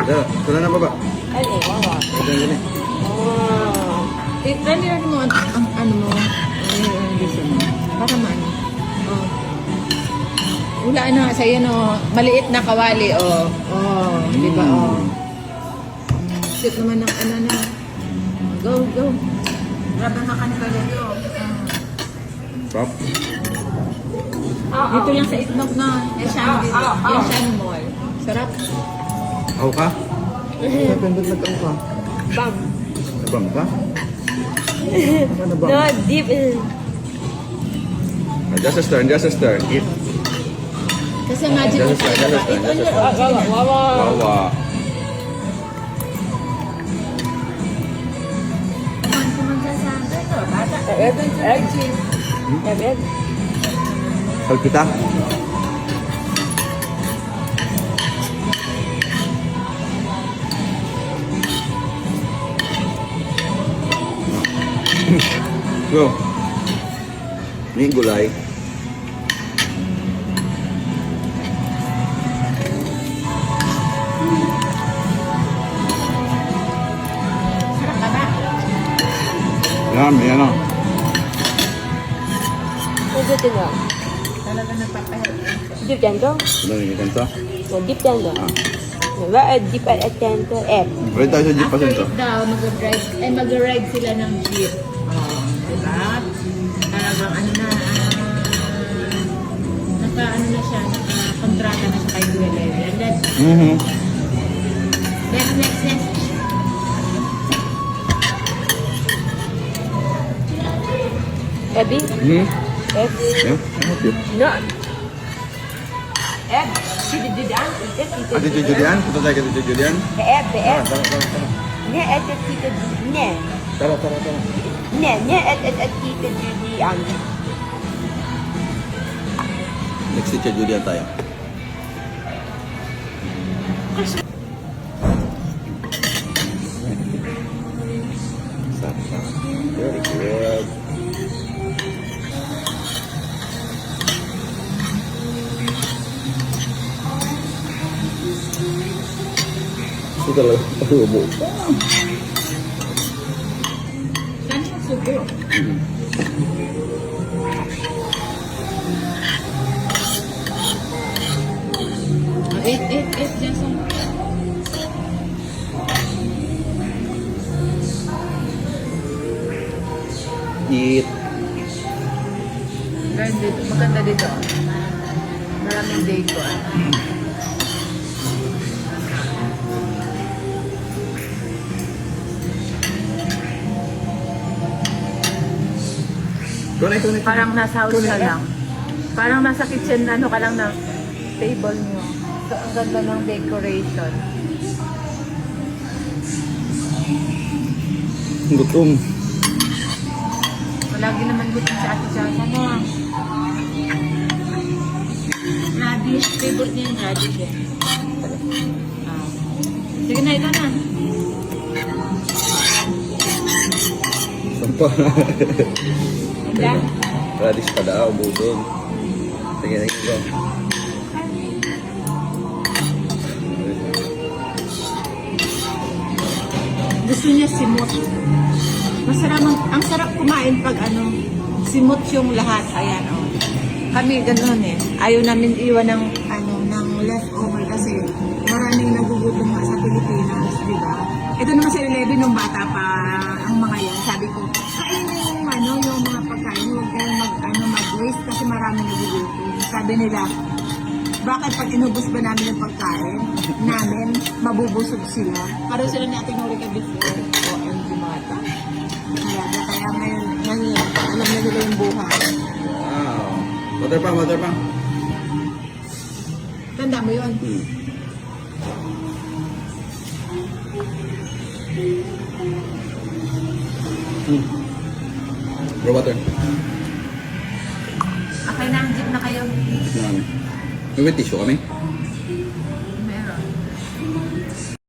Sala na baba. Ay, wawa. Ito yun eh. Oh. Try mo ang ano mo. Ang gusto mo. Para man. Oh. Wala na sa'yo no. Maliit na kawali. Oh. Oh. Di ba? Oh. Sit naman ng ano na. Go, go. Grabe makan ka dito. Stop. Dito lang sa itlog na. Yan siya mall. Sarap. Ako ka? Napindot nag-ang ka. Bam. Nabang ka? Ano ba? No, deep. Just a stir, just a stir. Eat. Kasi imagine mo Just a stir, just a stir, just a stir. Wawa. Wawa. Egg. Palpita. Go. Ini gulay. Sarap ka ba? Yan, yan o. Pwede nga. Talaga nagpapahelp. Deep yan to. Ano yung ganito? Deep yan to. Diba? Deep at yan to. Ready tayo sa jeep pa After to. it daw, mag-ride sila ng jeep. Oh, diba? Talagang ano na, naka-ano na siya, naka-kontrata na siya kay Duele. And then, next. Abby? Ed? Yeah, help you. No. Ed? Julian? Ate Julian? Punta tayo kay Ate Julian? Ed, Tara, tara, tara, tara. Ne, Ed, Tita Ne. Tara, tara, tara. Ne, Ed, Tita Julian. Next si Ate Julian tayo. Very good. Ito talaga palubo. Saan siya subo? Eat, Jason. Eat. Maganda dito. Maraming decor. Connect. Parang nasa house ka lang. Parang nasa kitchen, ano ka lang na table nyo. So, ang ganda ng decoration. Gutom. Palagi naman gutom si Ate Jasa mo. Radish. Favorite niya yung radish eh. Sige na, ito na. Sampah. Handa. Radish pa daw, budong. Sige. Gusto niya simot. Masarap, ang sarap kumain pag ano, simot yung lahat. Ayan, oh. Kami ganoon eh. Ayaw namin iwan ng ano, ng leftover kasi maraming nagugutom nga sa Pilipinas, di ba? Ito naman sa 11 nung bata pa ang mga yan. Sabi ko, kain na yung ano, yung mga pagkain, huwag kayong mag-waste kasi maraming nagugutom. Sabi nila, bakit pag inubos ba namin yung pagkain namin, mabubusog sila? Parang sila ni Ate Norica before. OMG bata. Kaya ngayon, alam na nila yung buhay. Wow. Water pa. Tanda mo yun? Bro, water. Okay na, jeep na kayo. May tissue kami.